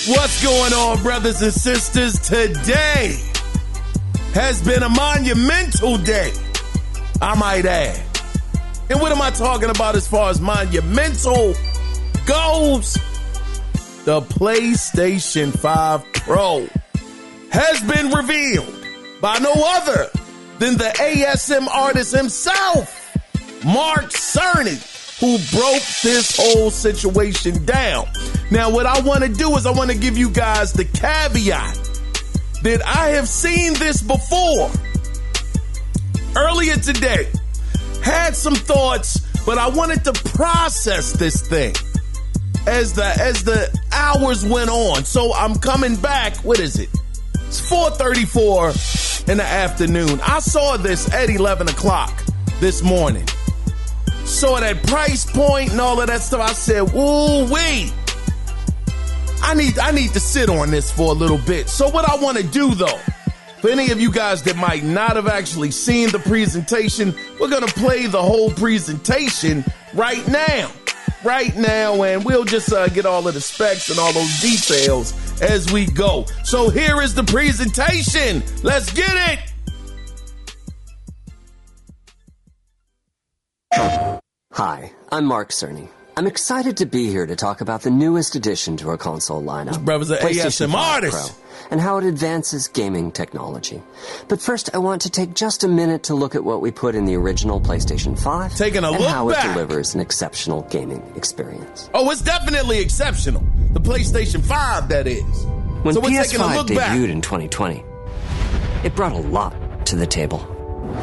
What's going on, brothers and sisters? Today has been a monumental day, I might add. And what am I talking about as far as monumental goes? The PlayStation 5 Pro has been revealed by no other than the ASM artist himself, Mark Cerny, who broke this whole situation down. Now, what I want to do is I want to give you guys the caveat that I have seen this before. Earlier today, had some thoughts, but I wanted to process this thing as the hours went on. So I'm coming back. What is it? It's 4:34 in the afternoon. I saw this at 11 o'clock this morning. Saw that price point and all of that stuff. I said, woo-wee. I need to sit on this for a little bit. So what I want to do, though, for any of you guys that might not have actually seen the presentation, we're going to play the whole presentation right now, and we'll just get all of the specs and all those details as we go. So here is the presentation. Let's get it. Hi, I'm Mark Cerny. I'm excited to be here to talk about the newest addition to our console lineup, This brother's an PlayStation ASM 5 artist. Pro, and how it advances gaming technology. But first, I want to take just a minute to look at what we put in the original PlayStation 5 Taking a and look how back. it delivers an exceptional gaming experience. Oh, it's definitely exceptional. The PlayStation 5, that is. When So we're taking a PS5 look back. debuted in 2020, it brought a lot to the table.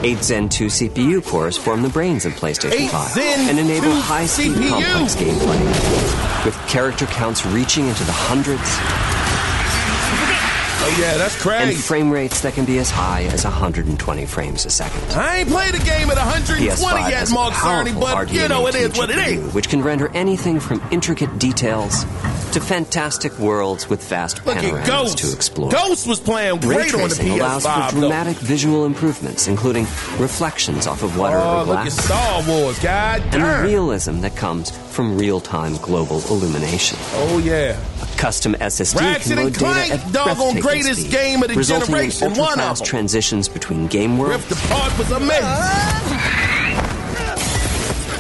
8 Zen 2 CPU cores form the brains of PlayStation 8 5 Zen and enable 2 high-speed CPU. complex gameplay, with character counts reaching into the hundreds Oh, yeah, that's crazy. and frame rates that can be as high as 120 frames a second. I ain't played a game at 120 PS5 yet, has a Mark Cerny, powerful but you know, it is RDNA2 what it GPU, is. which can render anything from intricate details to fantastic worlds with vast Look at panoramas Ghost. to explore. Ghost was playing Ray great on the tracing allows for PS5, though. dramatic visual improvements, inclling reflections off of water Oh, or look at glass, Star Wars, god and the damn. realism that comes from real-time global illumination. Oh, yeah. A custom SSD Ratchet can load and data Clank, at doggone breathtaking greatest speed, game of the resulting generation, in one of ultra-fast them. transitions between game worlds Rift Apart was amazing.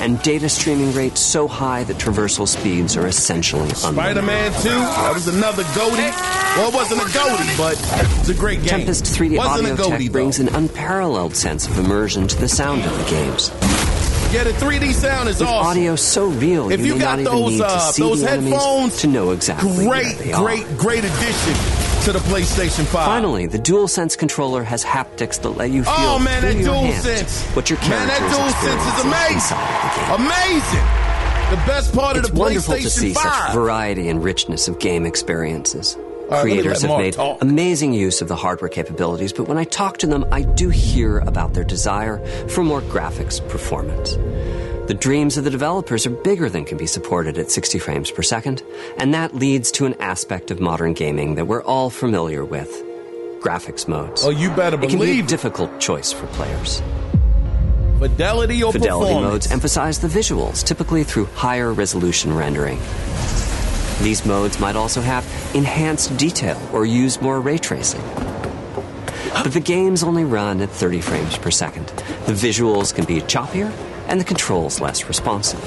and data streaming rates so high that traversal speeds are essentially unlimited. Spider-Man 2, that was another goatee. Well, it wasn't a goatee, but it was a great game. Tempest 3D wasn't audio a goatee, tech brings though. an unparalleled sense of immersion to the sound of the games. Yeah, the 3D sound is With awesome. audio so real, If you may got not even those, need to see those the headphones, enemies to know exactly where they are. Great addition to the PlayStation 5. Finally, the DualSense controller has haptics that let you feel Oh, man, through that your hands DualSense. what your Man, character that DualSense is amazing. inside of the game. Amazing. The best part It's of the wonderful PlayStation to see 5. such variety and richness of game experiences. All right, let me Creators let have Mark made talk. amazing use of the hardware capabilities, but when I talk to them, I do hear about their desire for more graphics performance. The dreams of the developers are bigger than can be supported at 60 frames per second, and that leads to an aspect of modern gaming that we're all familiar with: graphics modes. Oh, you better It can be a believe it. difficult choice for players. Fidelity or Fidelity performance. modes emphasize the visuals, typically through higher resolution rendering. These modes might also have enhanced detail or use more ray tracing. But the games only run at 30 frames per second. The visuals can be choppier and the controls less responsive.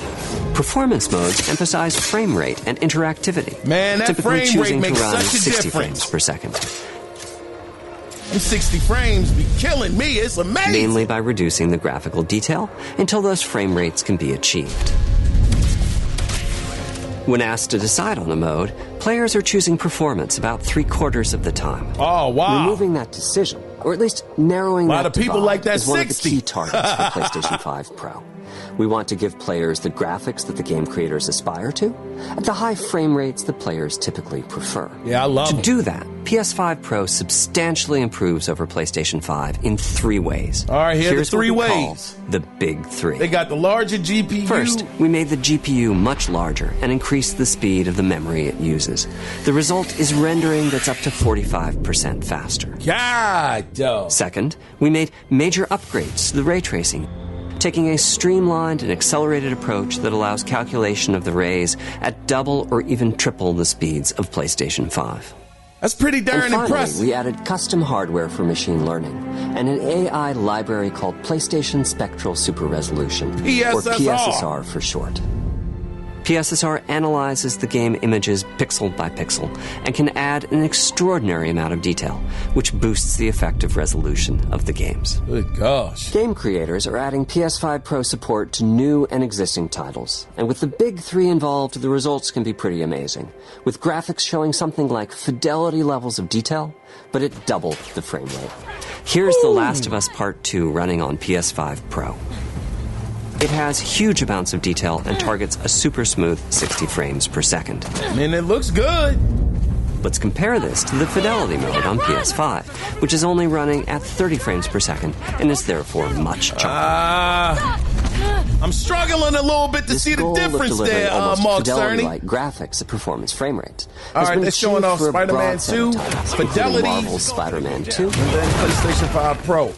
Performance modes emphasize frame rate and interactivity, Man, that typically frame rate choosing to makes run at such a 60 difference. frames per second, Them 60 frames be killing me. It's amazing. mainly by reducing the graphical detail until those frame rates can be achieved. When asked to decide on a mode, players are choosing performance about 3/4 of the time. Oh, wow. Removing that decision, or at least narrowing Lot that of people divide, like that is one of the 60. key targets for PlayStation 5 Pro. We want to give players the graphics that the game creators aspire to, at the high frame rates that players typically prefer. Yeah, I love To them. do that, PS5 Pro substantially improves over PlayStation 5 in 3 ways. All right, here are the Here's what 3 we call ways. the Big 3. They got the larger GPU. First, we made the GPU much larger and increased the speed of the memory it uses. The result is rendering that's up to 45% faster. God, dog. Second, we made major upgrades to the ray tracing taking a streamlined and accelerated approach that allows calculation of the rays at double or even triple the speeds of PlayStation 5. That's pretty darn and finally, impressive. We added custom hardware for machine learning and an AI library called PlayStation Spectral Super Resolution, PSSR. or PSSR for short. PSSR analyzes the game images pixel by pixel and can add an extraordinary amount of detail, which boosts the effective resolution of the games. Good gosh. Game creators are adding PS5 Pro support to new and existing titles, and with the big three involved, the results can be pretty amazing, with graphics showing something like fidelity levels of detail, but at double the frame rate. Here's The Last of Us Part 2 running on PS5 Pro. It has huge amounts of detail and targets a super smooth 60 frames per second. I mean, it looks good. Let's compare this to the fidelity mode on PS5, which is only running at 30 frames per second and is therefore much choppier. I'm struggling a little bit to see the difference there, Mark Cerny. Like graphics at performance frame rates. All right, they're showing off Spider-Man 2, Fidelity, Marvel's Spider-Man 2, and then PlayStation 5 Pro.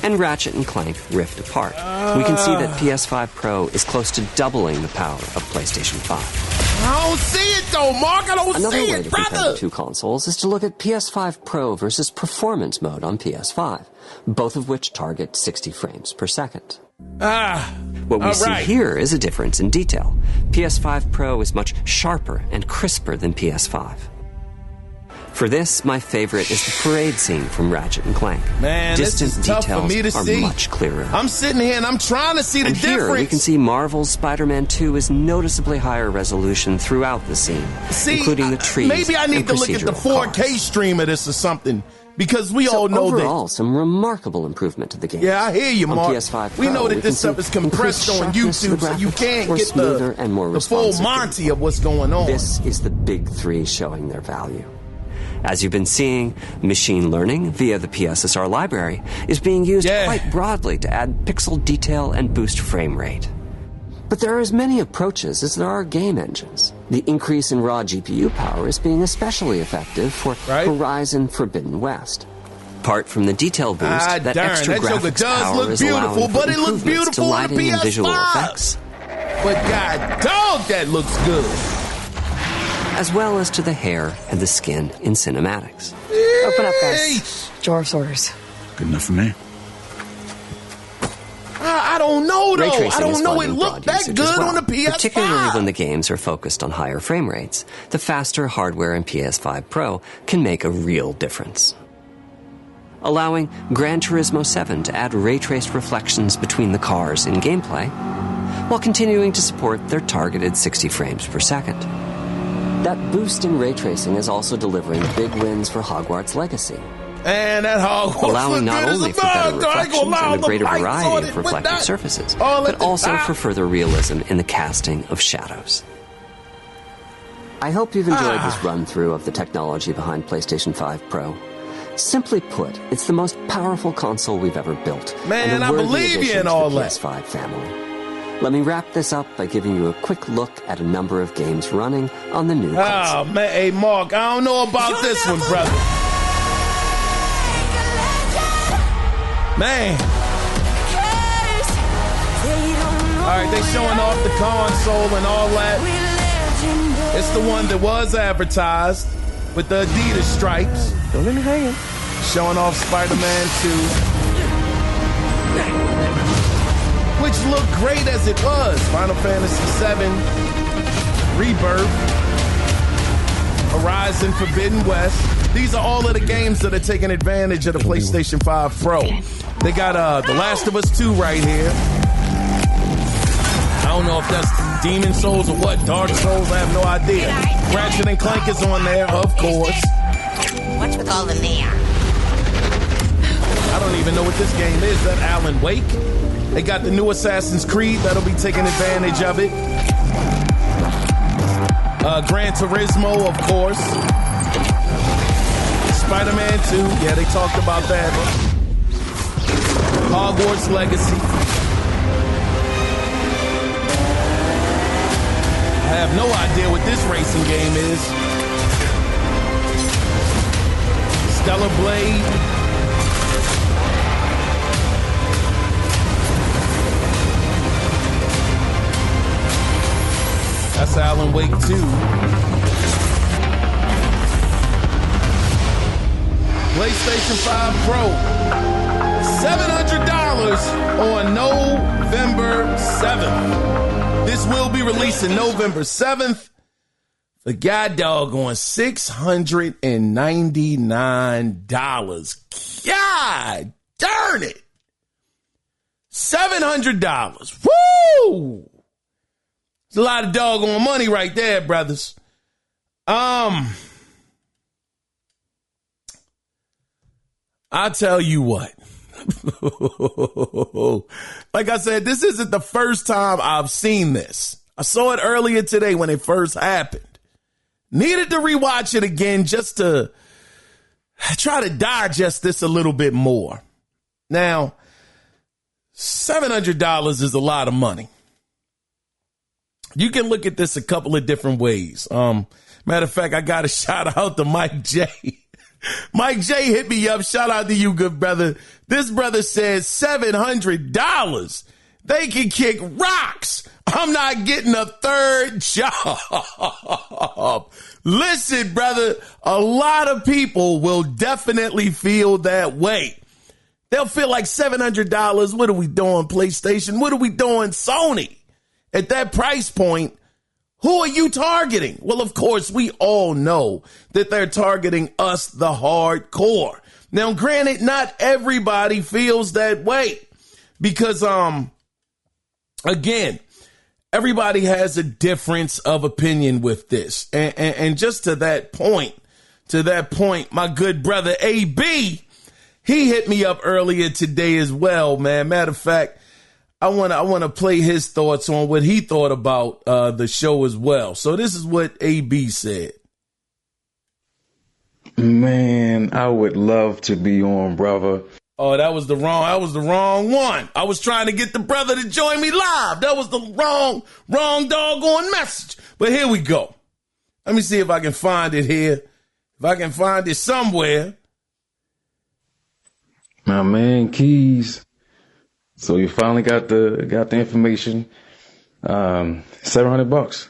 And Ratchet & Clank Rift Apart. We can see that PS5 Pro is close to doubling the power of PlayStation 5. I don't see it though, Mark. I don't Another see way it, to compare brother. the two consoles is to look at PS5 Pro versus Performance mode on PS5, both of which target 60 frames per second. What we see here is a difference in detail. PS5 Pro is much sharper and crisper than PS5. For this, my favorite is the parade scene from Ratchet & Clank. Man, Distant this is tough for me to details see. are much clearer. I'm sitting here and I'm trying to see the and difference. Here we can see Marvel's Spider-Man 2 is noticeably higher resolution throughout the scene, including the trees. Maybe I need to look at the 4K cars. stream of this or something, because we all know overall, that. some remarkable improvement to the game. Yeah, I hear you, Mark. On PS5 we Pro, know that we this can stuff is see compressed on increased YouTube, so you graphics, can't more get smoother and more the full responsive Monty gameplay. of what's going on. This is the big three showing their value. As you've been seeing, machine learning via the PSSR library is being used quite broadly to add pixel detail and boost frame rate. But there are as many approaches as there are game engines. The increase in raw GPU power is being especially effective for Horizon Forbidden West. Apart from the detail boost, that extra graphics power is allowing for improvements to lighting and visual effects. But god dog, that looks good. As well as to the hair and the skin in cinematics. Open up, guys. Dwarf's orders. Good enough for me. I don't know, though. Ray tracing I don't is know fun it in looked broad that usage good as well, on the PS5. particularly when the games are focused on higher frame rates. The faster hardware in PS5 Pro can make a real difference. Allowing Gran Turismo 7 to add ray-traced reflections between the cars in gameplay, while continuing to support their targeted 60 frames per second. That boost in ray tracing is also delivering big wins for Hogwarts Legacy. And that Hogwarts allowing not good only as for better mug, I ain't gonna reflections lie, and a greater the lights on variety it of with reflective that. surfaces, All at but the also top. for further realism in the casting of shadows. I hope you've enjoyed this run-through of the technology behind PlayStation 5 Pro. Simply put, it's the most powerful console we've ever built. Man, and a I worthy believe you addition in to all the that. PS5 family. Let me wrap this up by giving you a quick look at a number of games running on the new console. Oh, man. Hey, Mark, I don't know about this one, brother. Man. All right, they showing off the console and all that. It's the one that was advertised with the Adidas stripes. Don't let me hang it. Showing off Spider-Man 2. Which looked great as it was. Final Fantasy VII, Rebirth, Horizon Forbidden West. These are all of the games that are taking advantage of the PlayStation 5 Pro. They got The Last of Us 2 right here. I don't know if that's Demon Souls or what, Dark Souls, I have no idea. Ratchet and Clank is on there, of course. What's with all the neon? I don't even know what this game is. That Alan Wake? They got the new Assassin's Creed that'll be taking advantage of it. Gran Turismo, of course. Spider-Man 2, yeah, they talked about that. Hogwarts Legacy. I have no idea what this racing game is. Stellar Blade. Alan Wake 2. PlayStation 5 Pro, $700 on November 7th. This will be releasing November 7th. The god dog on $699. God darn it. $700. Woo! It's a lot of doggone money right there, brothers. I'll tell you what. Like I said, this isn't the first time I've seen this. I saw it earlier today when it first happened. Needed to rewatch it again just to try to digest this a little bit more. Now, $700 is a lot of money. You can look at this a couple of different ways. Matter of fact, I got to shout out to Mike J. Mike J hit me up. Shout out to you, good brother. This brother says $700. They can kick rocks. I'm not getting a third job. Listen, brother, a lot of people will definitely feel that way. They'll feel like $700. What are we doing, PlayStation? What are we doing, Sony? At that price point, who are you targeting? Well, of course, we all know that they're targeting us, the hardcore. Now, granted, not everybody feels that way because, again, everybody has a difference of opinion with this. And just to that point, my good brother AB, he hit me up earlier today as well, man. Matter of fact, I want to play his thoughts on what he thought about the show as well. So this is what AB said. Man, I would love to be on, brother. Oh, that was the wrong one. I was trying to get the brother to join me live. That was the wrong doggone message. But here we go. Let me see if I can find it here. If I can find it somewhere. My man, Keys. So you finally got the information. $700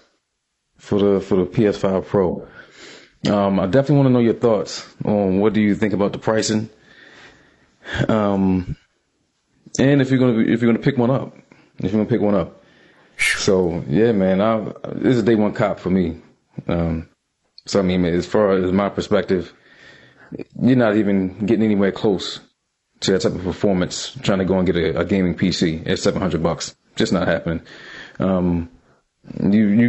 for the PS5 Pro. I definitely want to know your thoughts on what do you think about the pricing. And if you're gonna pick one up. So yeah, man, this is day one cop for me. So I mean, as far as my perspective, you're not even getting anywhere close to that type of performance trying to go and get a gaming PC at $700. Just not happening. You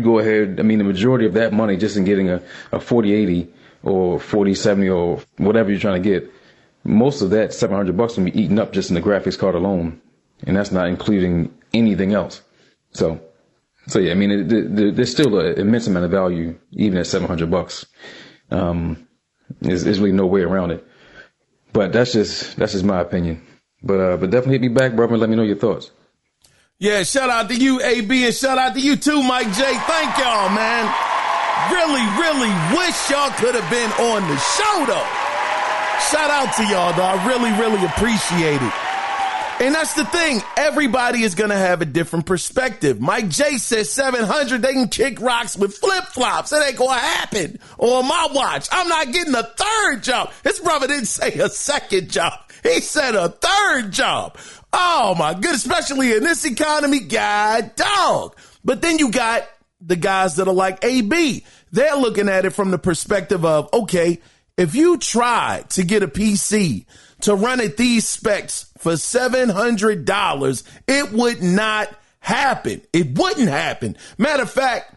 go ahead. I mean, the majority of that money just in getting a 4080 or 4070 or whatever you're trying to get, most of that $700 will be eaten up just in the graphics card alone, and that's not including anything else. So yeah, I mean, there's still an immense amount of value even at $700. There's really no way around it. But that's just my opinion. But definitely hit me back, brother, and let me know your thoughts. Yeah, shout out to you, AB, and shout out to you too, Mike J. Thank y'all, man. Really, really wish y'all could have been on the show, though. Shout out to y'all, though. I really, really appreciate it. And that's the thing. Everybody is going to have a different perspective. Mike J says 700, they can kick rocks with flip-flops. It ain't going to happen on my watch. I'm not getting a third job. His brother didn't say a second job. He said a third job. Oh, my goodness, especially in this economy, god dog. But then you got the guys that are like AB. They're looking at it from the perspective of, okay, if you try to get a PC to run at these specs for $700, it would not happen. It wouldn't happen. Matter of fact,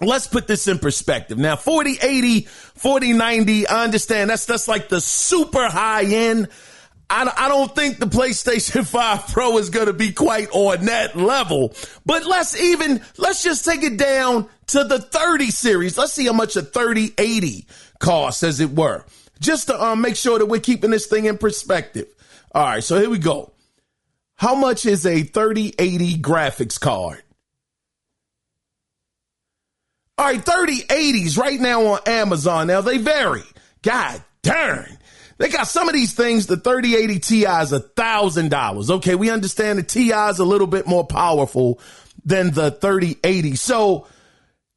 let's put this in perspective. Now, 4080, 4090, I understand that's like the super high end. I don't think the PlayStation 5 Pro is going to be quite on that level. But let's just take it down to the 30 series. Let's see how much a 3080 costs, as it were, just to make sure that we're keeping this thing in perspective. All right, so here we go. How much is a 3080 graphics card? All right, 3080s right now on Amazon. Now, they vary. God darn. They got some of these things, the 3080 Ti is $1,000. Okay, we understand the Ti is a little bit more powerful than the 3080. So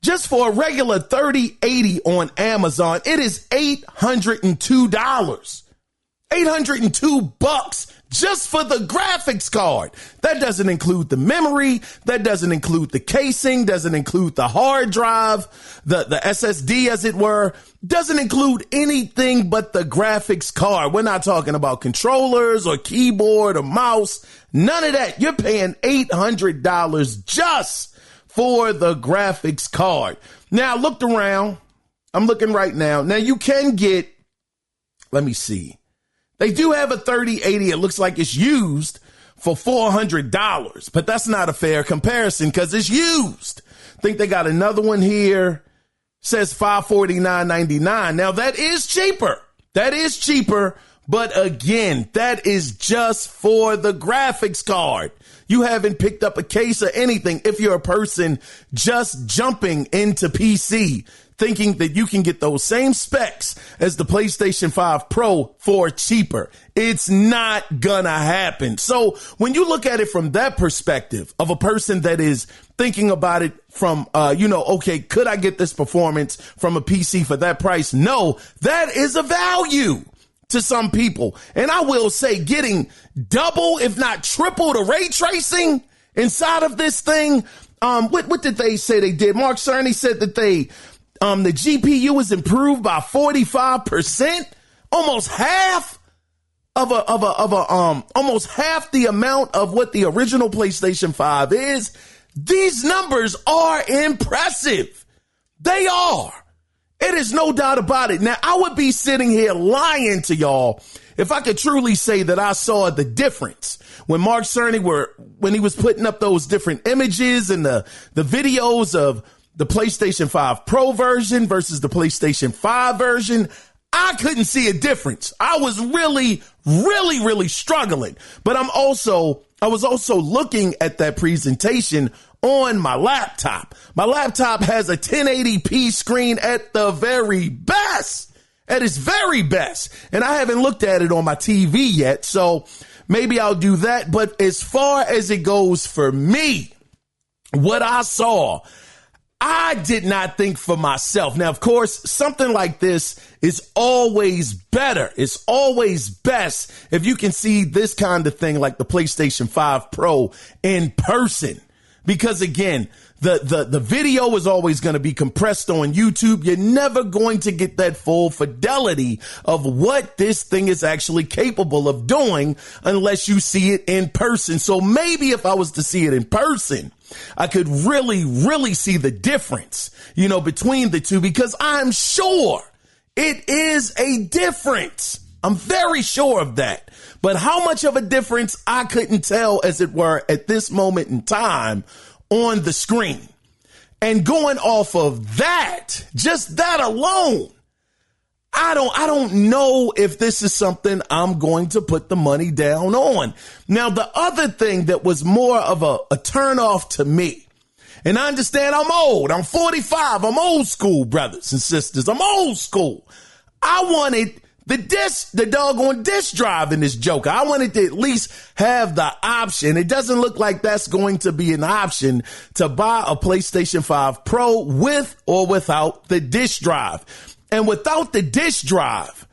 Just for a regular 3080 on Amazon, it is $802. $802 just for the graphics card. That doesn't include the memory. That doesn't include the casing. Doesn't include the hard drive, the SSD as it were. Doesn't include anything but the graphics card. We're not talking about controllers or keyboard or mouse. None of that. You're paying $800 just for the graphics card. Now, I looked around. I'm looking right now. Now, you can get, let me see. They do have a 3080. It looks like it's used for $400, but that's not a fair comparison because it's used. I think they got another one here. Says $549.99. Now, that is cheaper. That is cheaper. But again, that is just for the graphics card. You haven't picked up a case or anything. If you're a person just jumping into PC, thinking that you can get those same specs as the PlayStation 5 Pro for cheaper, it's not gonna happen. So when you look at it from that perspective of a person that is thinking about it from, okay, could I get this performance from a PC for that price? No, that is a value to some people. And I will say getting double, if not triple the ray tracing inside of this thing. What did they say they did? Mark Cerny said that the GPU was improved by 45%, almost half almost half the amount of what the original PlayStation 5 is. These numbers are impressive. They are. It is no doubt about it. Now, I would be sitting here lying to y'all if I could truly say that I saw the difference when Mark Cerny when he was putting up those different images and the videos of the PlayStation 5 Pro version versus the PlayStation 5 version. I couldn't see a difference. I was really struggling. But I was also looking at that presentation on my laptop. My laptop has a 1080p screen at the very best. At its very best. And I haven't looked at it on my TV yet. So maybe I'll do that. But as far as it goes for me, what I saw, I did not think for myself. Now, of course, something like this is always better. It's always best if you can see this kind of thing like the PlayStation 5 Pro in person. Because again, the video is always going to be compressed on YouTube. You're never going to get that full fidelity of what this thing is actually capable of doing unless you see it in person. So maybe if I was to see it in person, I could really see the difference, between the two, because I'm sure it is a difference. I'm very sure of that. But how much of a difference I couldn't tell, as it were, at this moment in time on the screen. And going off of that, just that alone, I don't know if this is something I'm going to put the money down on. Now, the other thing that was more of a turnoff to me, and I understand I'm old. I'm 45. I'm old school, brothers and sisters. I'm old school. I wanted the doggone disk drive in this joker. I wanted to at least have the option. It doesn't look like that's going to be an option to buy a PlayStation 5 Pro with or without the disk drive. And without the disk drive,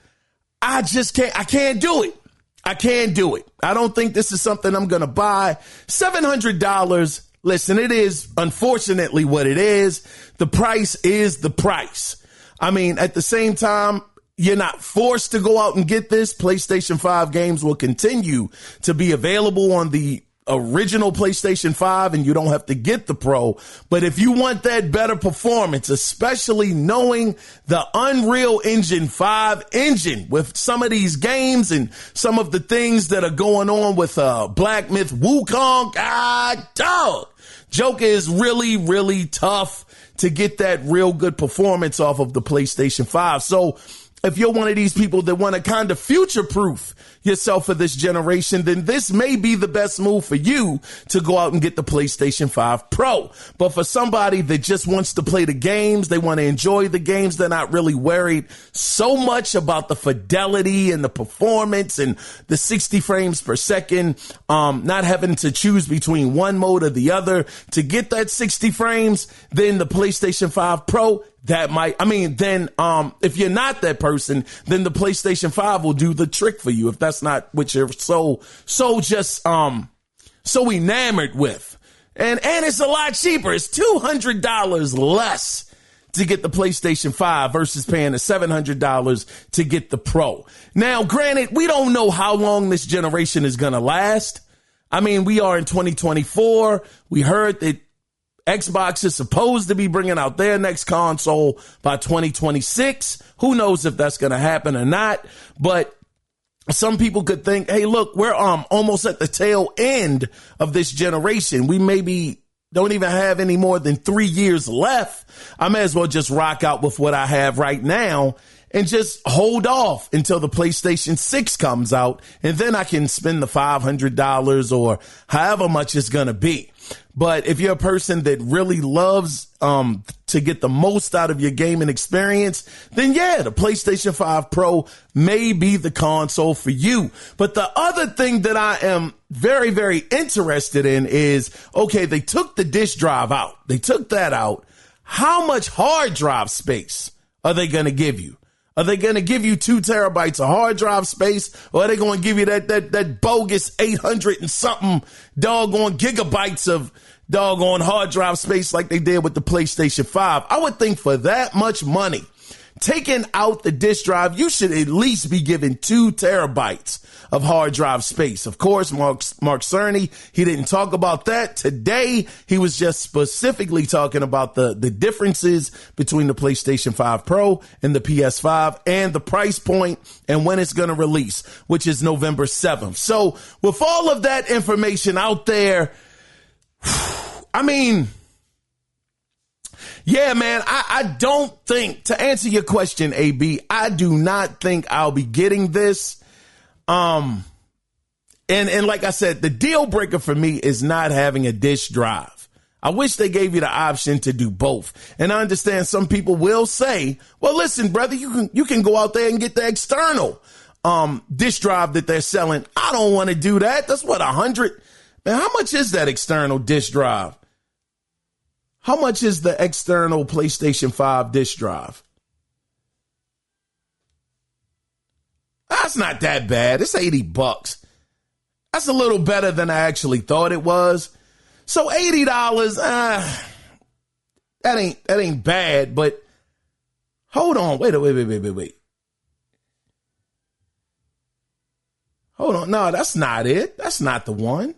I can't do it. I can't do it. I don't think this is something I'm going to buy. $700. Listen, it is unfortunately what it is. The price is the price. I mean, at the same time, you're not forced to go out and get this. PlayStation 5 games will continue to be available on the original PlayStation 5, and you don't have to get the Pro. But if you want that better performance, especially knowing the Unreal Engine 5 engine with some of these games and some of the things that are going on with Black Myth Wukong, dog. Joker is really tough to get that real good performance off of the PlayStation 5. So if you're one of these people that want to kind of future-proof yourself for this generation, then this may be the best move for you to go out and get the PlayStation 5 Pro. But for somebody that just wants to play the games, they want to enjoy the games, they're not really worried so much about the fidelity and the performance and the 60 frames per second, not having to choose between one mode or the other to get that 60 frames, then the PlayStation 5 Pro, if you're not that person, then the PlayStation 5 will do the trick for you if that's not what you're so enamored with. And it's a lot cheaper. It's $200 less to get the PlayStation 5 versus paying the $700 to get the Pro. Now, granted, we don't know how long this generation is going to last. I mean, we are in 2024. We heard that Xbox is supposed to be bringing out their next console by 2026. Who knows if that's going to happen or not? But some people could think, hey, look, we're almost at the tail end of this generation. We maybe don't even have any more than 3 years left. I may as well just rock out with what I have right now and just hold off until the PlayStation 6 comes out. And then I can spend the $500 or however much it's going to be. But if you're a person that really loves to get the most out of your gaming experience, then yeah, the PlayStation 5 Pro may be the console for you. But the other thing that I am very, very interested in is, okay, they took the disk drive out. They took that out. How much hard drive space are they going to give you? Are they going to give you 2 terabytes of hard drive space, or are they going to give you that bogus 800 and something doggone gigabytes of doggone hard drive space like they did with the PlayStation 5? I would think for that much money, taking out the disk drive, you should at least be given 2 terabytes of hard drive space. Of course, Mark Cerny, he didn't talk about that today. He was just specifically talking about the differences between the PlayStation 5 Pro and the PS5 and the price point and when it's going to release, which is November 7th. So with all of that information out there, I mean, yeah, man, I don't think, to answer your question, AB, I do not think I'll be getting this. And like I said, the deal breaker for me is not having a disk drive. I wish they gave you the option to do both. And I understand some people will say, well, listen, brother, you can go out there and get the external disk drive that they're selling. I don't want to do that. That's what, 100. Man, how much is that external disk drive? How much is the external PlayStation 5 disk drive? That's not that bad. It's $80. That's a little better than I actually thought it was. So $80, that ain't bad, but hold on. Wait. Hold on. No, that's not it. That's not the one.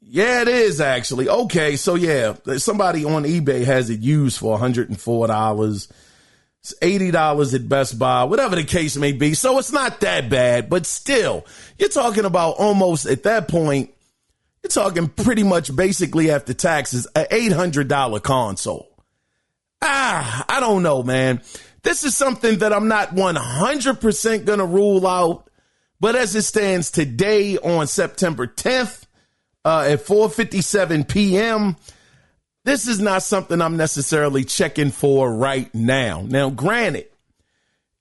Yeah, it is actually. Okay, so yeah, somebody on eBay has it used for $104. It's $80 at Best Buy, whatever the case may be. So it's not that bad, but still, you're talking about almost at that point, you're talking pretty much basically after taxes, an $800 console. I don't know, man. This is something that I'm not 100% going to rule out, but as it stands today on September 10th, at 4:57 p.m., this is not something I'm necessarily checking for right now. Now, granted,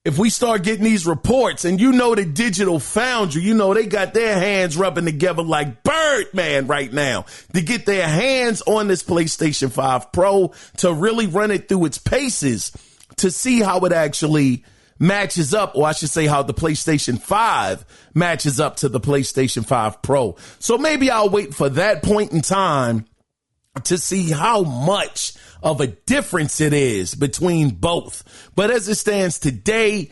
if we start getting these reports, and you know the Digital Foundry, you know they got their hands rubbing together like Birdman right now to get their hands on this PlayStation 5 Pro to really run it through its paces to see how it actually matches up, or I should say how the PlayStation 5 matches up to the PlayStation 5 Pro. So maybe I'll wait for that point in time to see how much of a difference it is between both. But as it stands today,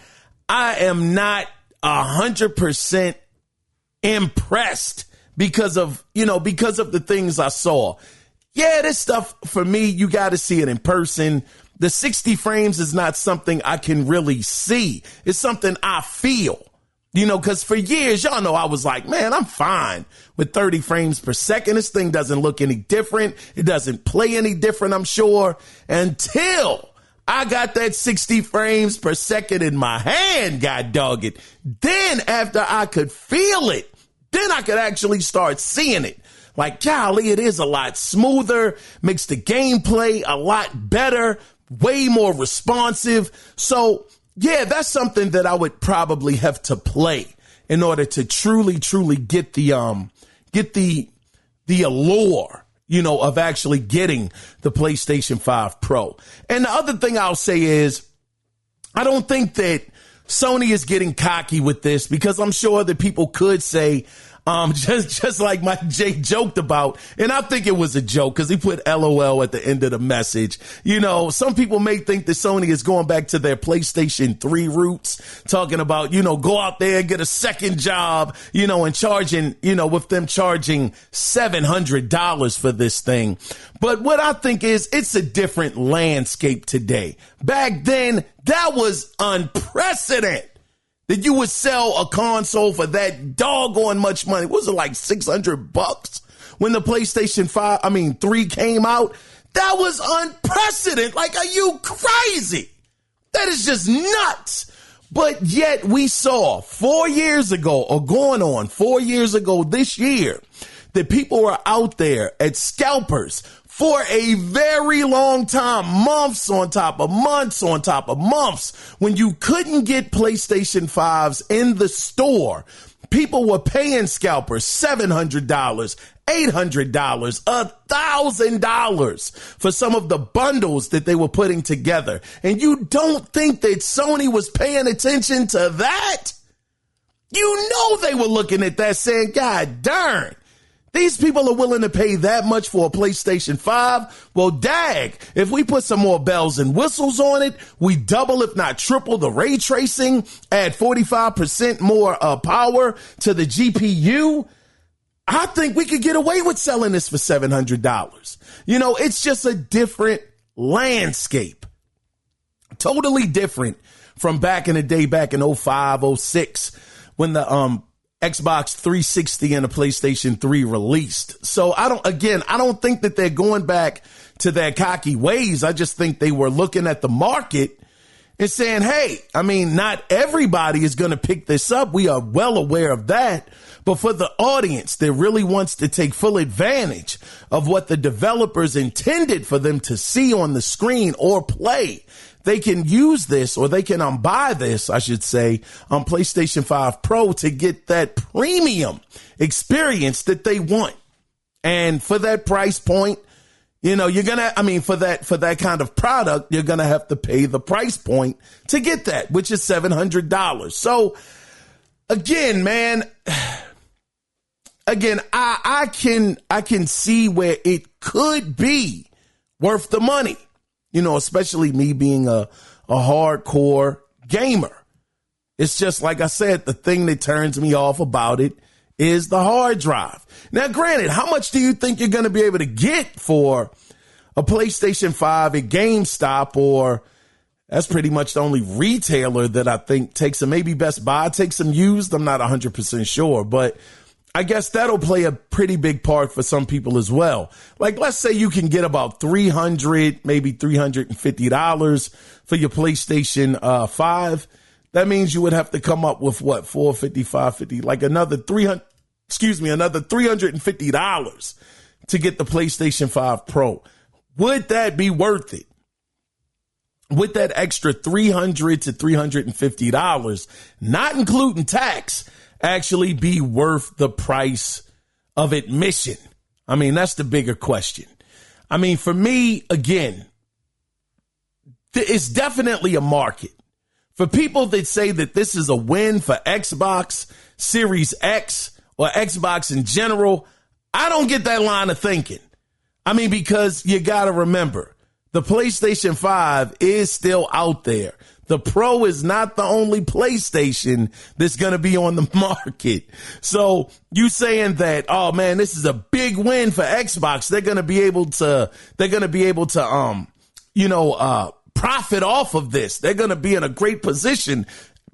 I am not 100% impressed because of the things I saw. Yeah, this stuff for me, you got to see it in person. The 60 frames is not something I can really see. It's something I feel. Because for years, y'all know I was like, man, I'm fine with 30 frames per second. This thing doesn't look any different. It doesn't play any different, I'm sure, until I got that 60 frames per second in my hand, God dog it. Then after I could feel it, then I could actually start seeing it. Like, golly, it is a lot smoother, makes the gameplay a lot better, way more responsive. So, yeah, that's something that I would probably have to play in order to truly get the allure, of actually getting the PlayStation 5 Pro. And the other thing I'll say is, I don't think that Sony is getting cocky with this, because I'm sure that people could say, just like Mike J joked about, and I think it was a joke because he put LOL at the end of the message. Some people may think that Sony is going back to their PlayStation 3 roots, talking about, go out there and get a second job, and charging, with them charging $700 for this thing. But what I think is, it's a different landscape today. Back then, that was unprecedented. That you would sell a console for that doggone much money. Was it like $600 when the PlayStation 3 came out? That was unprecedented. Like, are you crazy? That is just nuts. But yet we saw 4 years ago, or going on 4 years ago this year, that people were out there at scalpers for a very long time, months on top of months on top of months, when you couldn't get PlayStation 5s in the store. People were paying scalpers $700, $800, $1,000 for some of the bundles that they were putting together. And you don't think that Sony was paying attention to that? They were looking at that saying, God darn. These people are willing to pay that much for a PlayStation 5. Well, dag, if we put some more bells and whistles on it, we double, if not triple, the ray tracing, add 45% more power to the GPU. I think we could get away with selling this for $700. It's just a different landscape. Totally different from back in the day, back in 05, 06, when the Xbox 360 and the PlayStation 3 released. So I don't think that they're going back to their cocky ways. I just think they were looking at the market and saying, hey, not everybody is going to pick this up. We are well aware of that. But for the audience that really wants to take full advantage of what the developers intended for them to see on the screen or play, they can use this, or they can buy this, I should say, on PlayStation 5 Pro to get that premium experience that they want. And for that price point, you're gonna, for that kind of product, you're gonna have to pay the price point to get that, which is $700. So again, man, I can see where it could be worth the money. Especially me being a hardcore gamer. It's just like I said, the thing that turns me off about it is the hard drive. Now, granted, how much do you think you're going to be able to get for a PlayStation 5 at GameStop? Or that's pretty much the only retailer that I think takes them. Maybe Best Buy takes them used. I'm not 100% sure, but I guess that'll play a pretty big part for some people as well. Like, let's say you can get about $300, maybe $350 for your PlayStation 5. That means you would have to come up with what, $450, $550, like another $350 to get the PlayStation 5 Pro. Would that be worth it? Would that extra $300 to $350, not including tax, actually be worth the price of admission? That's the bigger question. For me, again, it's definitely a market. For people that say that this is a win for Xbox Series X or Xbox in general, I don't get that line of thinking. Because you got to remember, the PlayStation 5 is still out there. The Pro is not the only PlayStation that's going to be on the market. So you saying that, oh man, this is a big win for Xbox. They're going to be able to profit off of this. They're going to be in a great position.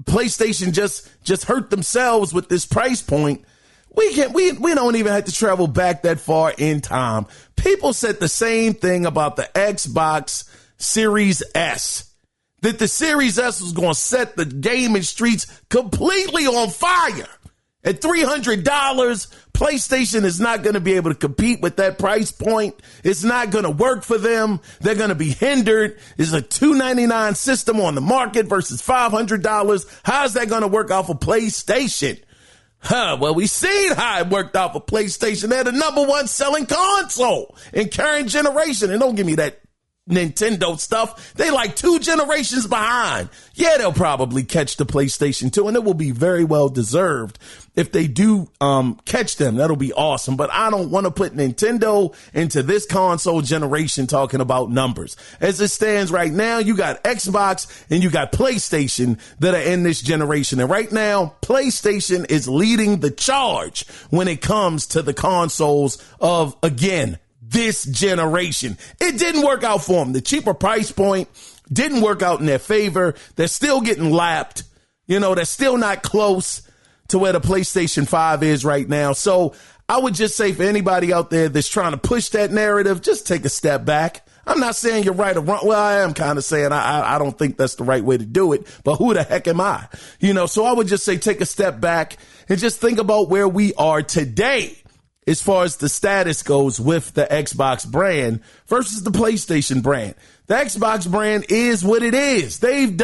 PlayStation just hurt themselves with this price point. We don't even have to travel back that far in time. People said the same thing about the Xbox Series S, that the Series S was going to set the gaming streets completely on fire. At $300, PlayStation is not going to be able to compete with that price point. It's not going to work for them. They're going to be hindered. It's a $299 system on the market versus $500. How's that going to work out for PlayStation? Well, we seen how it worked out for PlayStation. They're the number one selling console in current generation. And don't give me that Nintendo stuff. They like 2 generations behind. Yeah, they'll probably catch the PlayStation 2, and it will be very well deserved if they do catch them. That'll be awesome. But I don't want to put Nintendo into this console generation talking about numbers. As it stands right now, you got Xbox and you got PlayStation that are in this generation. And right now, PlayStation is leading the charge when it comes to the consoles of, again, this generation. It didn't work out for them. The cheaper price point didn't work out in their favor. They're still getting lapped. They're still not close to where the PlayStation 5 is right now. So I would just say for anybody out there that's trying to push that narrative, just take a step back. I'm not saying you're right or wrong. Well, I am kind of saying I don't think that's the right way to do it, but who the heck am I? So I would just say take a step back and just think about where we are today as far as the status goes with the Xbox brand versus the PlayStation brand. The Xbox brand is what it is. They've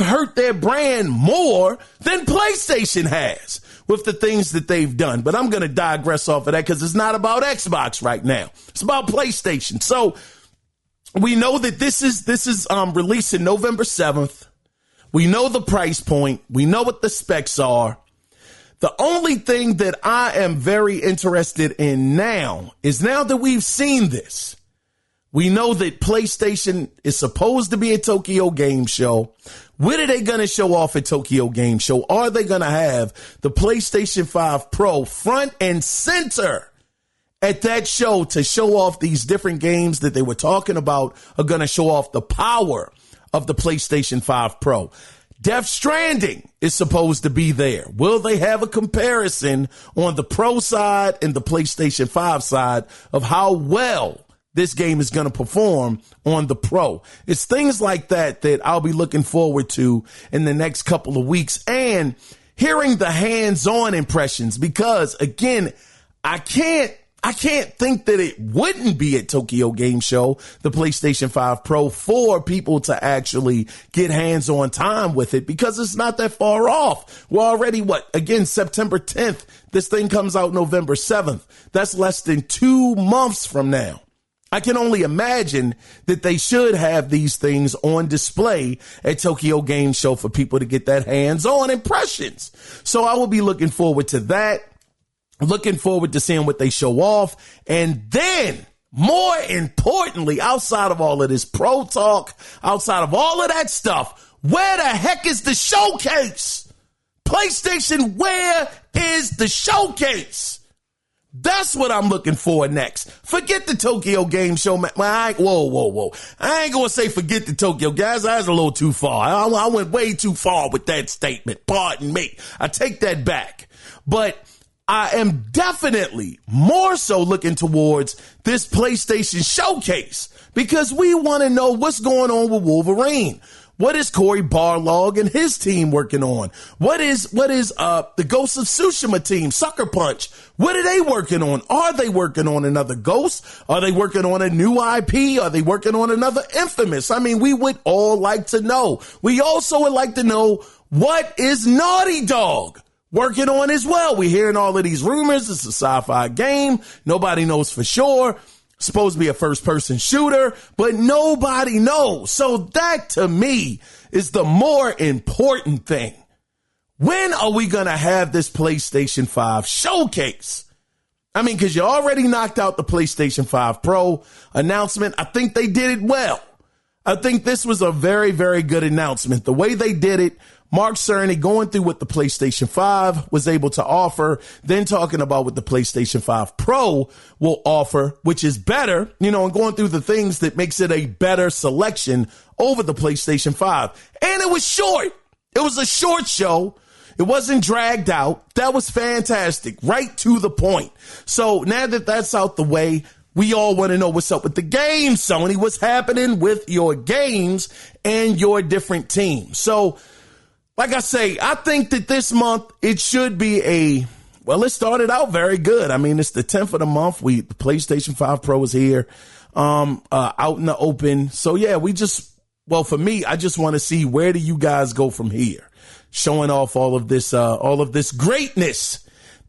hurt their brand more than PlayStation has with the things that they've done. But I'm going to digress off of that because it's not about Xbox right now. It's about PlayStation. So we know that this is releasing November 7th. We know the price point. We know what the specs are. The only thing that I am very interested in now is now that we've seen this, we know that PlayStation is supposed to be a Tokyo Game Show. What are they going to show off at Tokyo Game Show? Are they going to have the PlayStation 5 Pro front and center at that show to show off these different games that they were talking about are going to show off the power of the PlayStation 5 Pro? Death Stranding is supposed to be there. Will they have a comparison on the Pro side and the PlayStation 5 side of how well this game is going to perform on the Pro? It's things like that that I'll be looking forward to in the next couple of weeks, and hearing the hands-on impressions, because again, I can't think that it wouldn't be at Tokyo Game Show, the PlayStation 5 Pro, for people to actually get hands-on time with it, because it's not that far off. We're already, September 10th. This thing comes out November 7th. That's less than 2 months from now. I can only imagine that they should have these things on display at Tokyo Game Show for people to get that hands-on impressions. So I will be looking forward to that. Looking forward to seeing what they show off. And then, more importantly, outside of all of this Pro talk, outside of all of that stuff, where the heck is the showcase? PlayStation, where is the showcase? That's what I'm looking for next. Forget the Tokyo Game Show, man. Whoa. I ain't going to say forget the Tokyo, guys. That's a little too far. I went way too far with that statement. Pardon me. I take that back. But I am definitely more so looking towards this PlayStation showcase, because we want to know what's going on with Wolverine. What is Cory Barlog and his team working on? What is the Ghost of Tsushima team, Sucker Punch? What are they working on? Are they working on another Ghost? Are they working on a new IP? Are they working on another Infamous? I mean, we would all like to know. We also would like to know, what is Naughty Dog working on as well? We're hearing all of these rumors. It's a sci-fi game. Nobody knows for sure. Supposed to be a first-person shooter, but nobody knows. So that, to me, is the more important thing. When are we going to have this PlayStation 5 showcase? I mean, because you already knocked out the PlayStation 5 Pro announcement. I think they did it well. I think this was a very, very good announcement. The way they did it, Mark Cerny going through what the PlayStation 5 was able to offer, then talking about what the PlayStation 5 Pro will offer, which is better, and going through the things that makes it a better selection over the PlayStation 5. And it was short. It was a short show. It wasn't dragged out. That was fantastic. Right to the point. So now that that's out the way, we all want to know what's up with the games, Sony. What's happening with your games and your different teams? So, like I say, I think that this month it should be it started out very good. I mean, it's the 10th of the month. The PlayStation 5 Pro is here, out in the open. So yeah, for me, I just want to see where do you guys go from here, showing off all of this greatness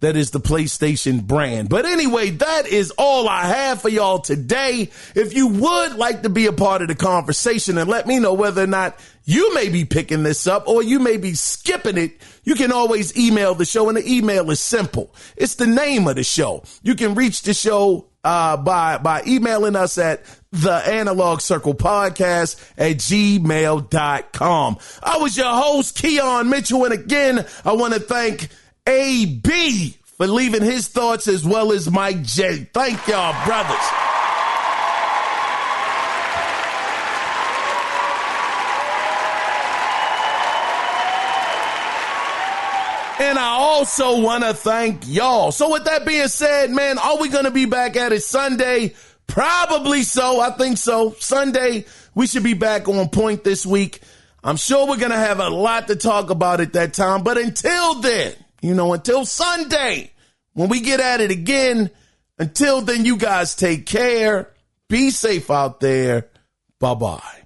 that is the PlayStation brand. But anyway, that is all I have for y'all today. If you would like to be a part of the conversation and let me know whether or not you may be picking this up or you may be skipping it, you can always email the show, and the email is simple. It's the name of the show. You can reach the show by emailing us at theanalogcirclepodcast@gmail.com. I was your host, Kiaun Mitchell, and again, I want to thank AB for leaving his thoughts, as well as Mike J. Thank y'all, brothers. And I also want to thank y'all. So with that being said, man, are we going to be back at it Sunday? Probably so. I think so. Sunday, we should be back on point this week. I'm sure we're going to have a lot to talk about at that time. But until then, until Sunday, when we get at it again, until then, you guys take care. Be safe out there. Bye-bye.